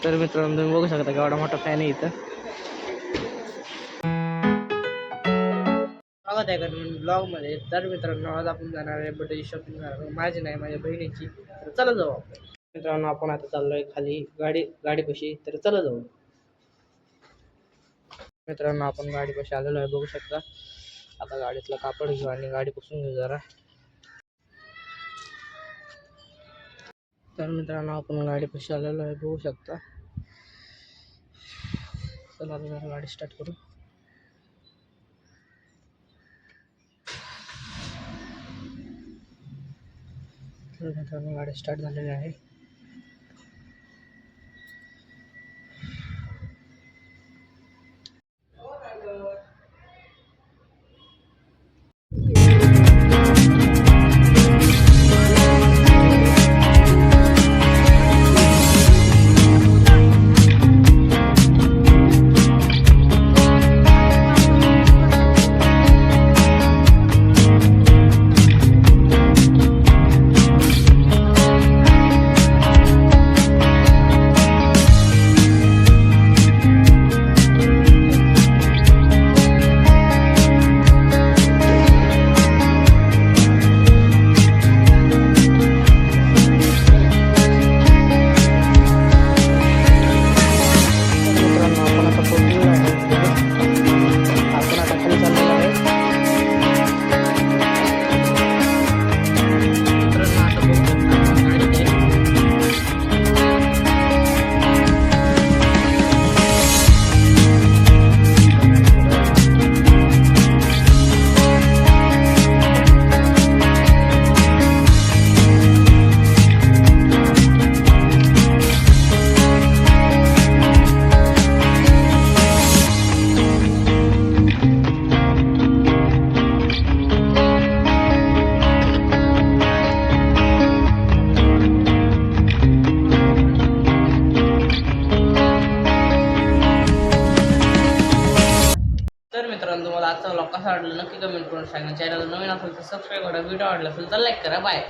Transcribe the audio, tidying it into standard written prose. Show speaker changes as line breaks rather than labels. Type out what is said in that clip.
तर मित्रांनो तुम्ही बघू शकता केवढा मोठा फॅन आहे इथं. स्वागत आहे ब्लॉग मध्ये. तर मित्रांनो आज आपण जाणार आहे बर्थडे शॉपिंग करायला, माझी नाही माझ्या बहिणीची. तर चला जाऊ आपण. मित्रांनो आपण आता चाललोय खाली गाडीपाशी, तर चला जाऊ. मित्रांनो आपण गाडीपाशी आलेलो आहे, बघू शकता. आता गाडीतलं कापड घेऊ आणि गाडी पुसून घेऊ जरा. तर मित्रांनो आपण गाडीपाशी आलेलो आहे, बघू शकता. चला आता जरा गाडी स्टार्ट करू. तर मित्रांनो गाडी स्टार्ट झालेली आहे. तर मित्रांनो तुम्हाला आजचा व्लॉग कसा वाटला नक्की कमेंट करून सांगा. चॅनल नवीन असेल तर सबस्क्राईब करा, व्हिडिओ आवडला असेल तर लाईक करा. बाय.